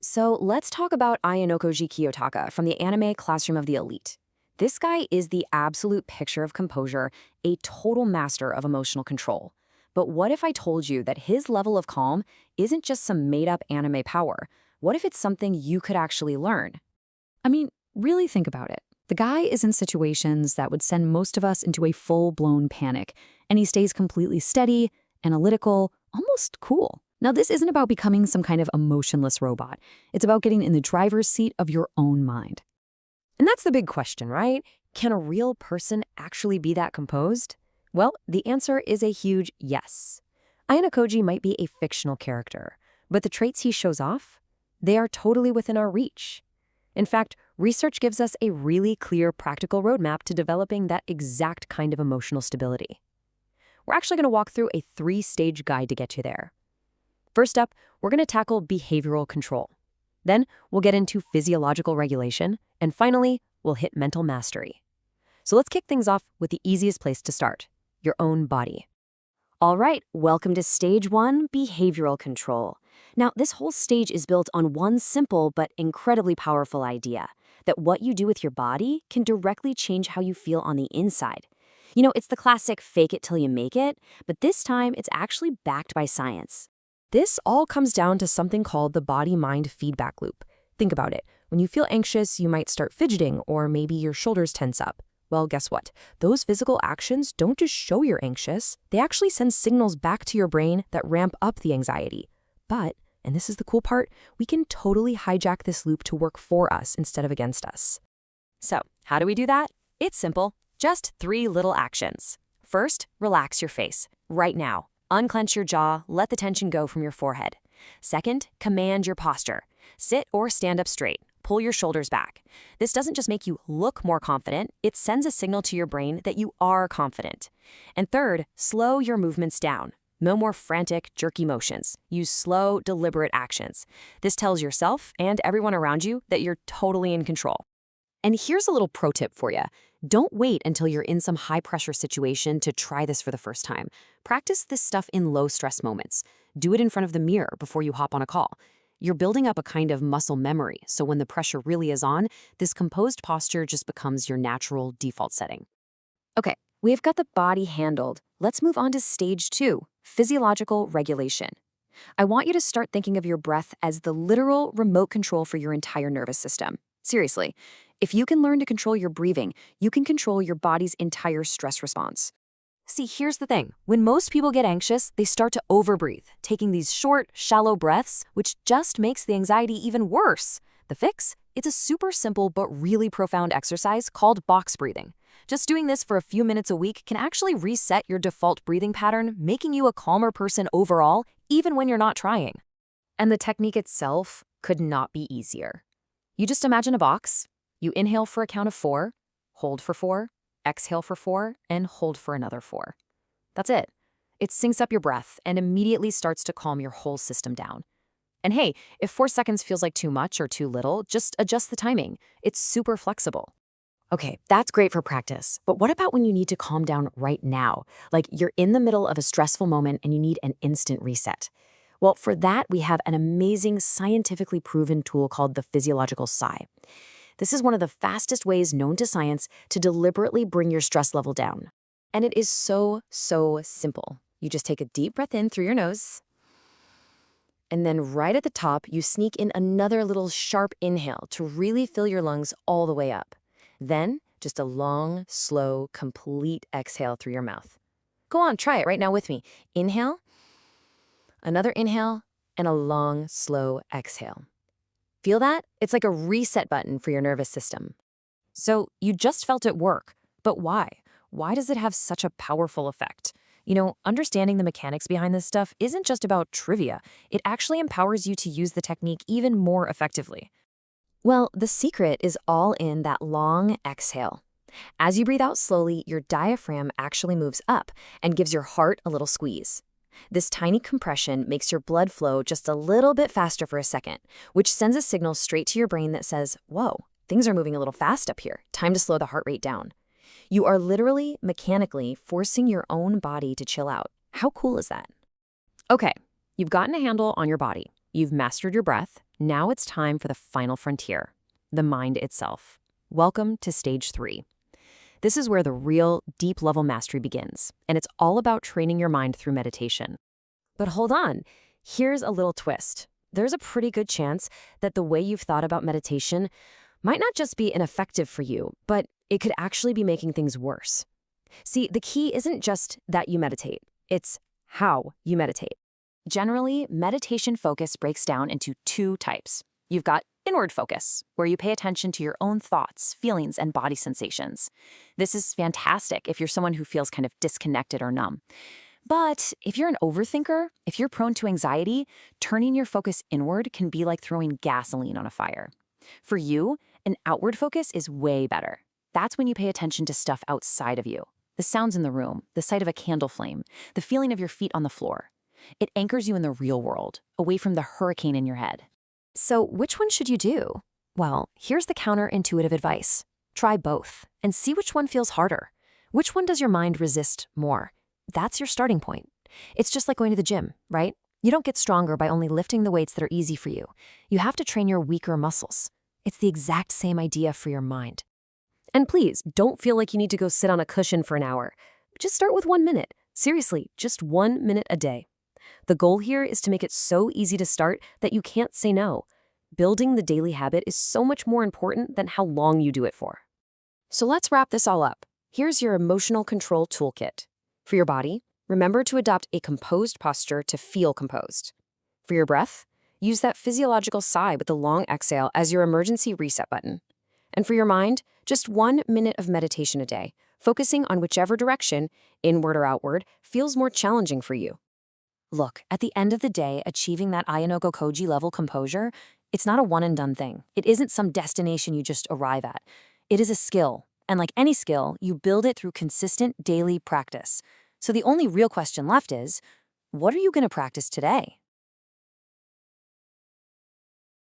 So let's talk about Ayanokoji Kiyotaka from the anime Classroom of the Elite. This guy is the absolute picture of composure, a total master of emotional control. But what if I told you that his level of calm isn't just some made-up anime power? What if it's something you could actually learn? I mean, really think about it. The guy is in situations that would send most of us into a full-blown panic, and he stays completely steady, analytical, almost cool. Now, this isn't about becoming some kind of emotionless robot. It's about getting in the driver's seat of your own mind. And that's the big question, right? Can a real person actually be that composed? Well, the answer is a huge yes. Ayanokoji might be a fictional character, but the traits he shows off, they are totally within our reach. In fact, research gives us a really clear, practical roadmap to developing that exact kind of emotional stability. We're actually going to walk through a 3-stage guide to get you there. First up, we're going to tackle behavioral control. Then we'll get into physiological regulation, and finally, we'll hit mental mastery. So let's kick things off with the easiest place to start, your own body. All right, welcome to Stage 1, Behavioral Control. Now, this whole stage is built on one simple but incredibly powerful idea, that what you do with your body can directly change how you feel on the inside. You know, it's the classic fake it till you make it, but this time it's actually backed by science. This all comes down to something called the body-mind feedback loop. Think about it. When you feel anxious, you might start fidgeting, or maybe your shoulders tense up. Well, guess what? Those physical actions don't just show you're anxious, they actually send signals back to your brain that ramp up the anxiety. But, and this is the cool part, we can totally hijack this loop to work for us instead of against us. So, how do we do that? It's simple. Just 3 little actions. First, relax your face. Right now. Unclench your jaw, let the tension go from your forehead. Second, command your posture. Sit or stand up straight. Pull your shoulders back. This doesn't just make you look more confident, it sends a signal to your brain that you are confident. And third, slow your movements down. No more frantic, jerky motions. Use slow, deliberate actions. This tells yourself and everyone around you that you're totally in control. And here's a little pro tip for you. Don't wait until you're in some high-pressure situation to try this for the first time. Practice this stuff in low-stress moments. Do it in front of the mirror before you hop on a call. You're building up a kind of muscle memory, so when the pressure really is on, this composed posture just becomes your natural default setting. Okay, we've got the body handled. Let's move on to Stage 2, physiological regulation. I want you to start thinking of your breath as the literal remote control for your entire nervous system. Seriously, if you can learn to control your breathing, you can control your body's entire stress response. See, here's the thing. When most people get anxious, they start to overbreathe, taking these short, shallow breaths, which just makes the anxiety even worse. The fix? It's a super simple but really profound exercise called box breathing. Just doing this for a few minutes a week can actually reset your default breathing pattern, making you a calmer person overall, even when you're not trying. And the technique itself could not be easier. You just imagine a box. You inhale for a count of 4, hold for 4, exhale for 4, and hold for another 4. That's it. It syncs up your breath and immediately starts to calm your whole system down. And hey, if 4 seconds feels like too much or too little, just adjust the timing. It's super flexible. Okay, that's great for practice, but what about when you need to calm down right now? Like you're in the middle of a stressful moment and you need an instant reset. Well, for that, we have an amazing scientifically proven tool called the Physiological Sigh. This is one of the fastest ways known to science to deliberately bring your stress level down. And it is so simple. You just take a deep breath in through your nose, and then right at the top, you sneak in another little sharp inhale to really fill your lungs all the way up. Then, just a long, slow, complete exhale through your mouth. Go on, try it right now with me. Inhale, another inhale, and a long, slow exhale. Feel that? It's like a reset button for your nervous system. So you just felt it work, but why? Why does it have such a powerful effect? You know, understanding the mechanics behind this stuff isn't just about trivia. It actually empowers you to use the technique even more effectively. Well, the secret is all in that long exhale. As you breathe out slowly, your diaphragm actually moves up and gives your heart a little squeeze. This tiny compression makes your blood flow just a little bit faster for a second, which sends a signal straight to your brain that says, whoa, things are moving a little fast up here. Time to slow the heart rate down. You are literally, mechanically forcing your own body to chill out. How cool is that? Okay, you've gotten a handle on your body. You've mastered your breath. Now it's time for the final frontier, the mind itself. Welcome to stage 3. This is where the real, deep-level mastery begins, and it's all about training your mind through meditation. But hold on, here's a little twist. There's a pretty good chance that the way you've thought about meditation might not just be ineffective for you, but it could actually be making things worse. See, the key isn't just that you meditate, it's how you meditate. Generally, meditation focus breaks down into 2 types. You've got inward focus, where you pay attention to your own thoughts, feelings, and body sensations. This is fantastic if you're someone who feels kind of disconnected or numb. But if you're an overthinker, if you're prone to anxiety, turning your focus inward can be like throwing gasoline on a fire. For you, an outward focus is way better. That's when you pay attention to stuff outside of you. The sounds in the room, the sight of a candle flame, the feeling of your feet on the floor. It anchors you in the real world, away from the hurricane in your head. So which one should you do? Well, here's the counterintuitive advice. Try both and see which one feels harder. Which one does your mind resist more? That's your starting point. It's just like going to the gym, right? You don't get stronger by only lifting the weights that are easy for you. You have to train your weaker muscles. It's the exact same idea for your mind. And please, don't feel like you need to go sit on a cushion for an hour. Just start with 1 minute. Seriously, just 1 minute a day. The goal here is to make it so easy to start that you can't say no. Building the daily habit is so much more important than how long you do it for. So let's wrap this all up. Here's your emotional control toolkit. For your body, remember to adopt a composed posture to feel composed. For your breath, use that physiological sigh with the long exhale as your emergency reset button. And for your mind, just 1 minute of meditation a day, focusing on whichever direction, inward or outward, feels more challenging for you. Look, at the end of the day, achieving that Ayanokoji level composure, it's not a one-and-done thing. It isn't some destination you just arrive at. It is a skill, and like any skill, you build it through consistent daily practice. So the only real question left is, what are you going to practice today?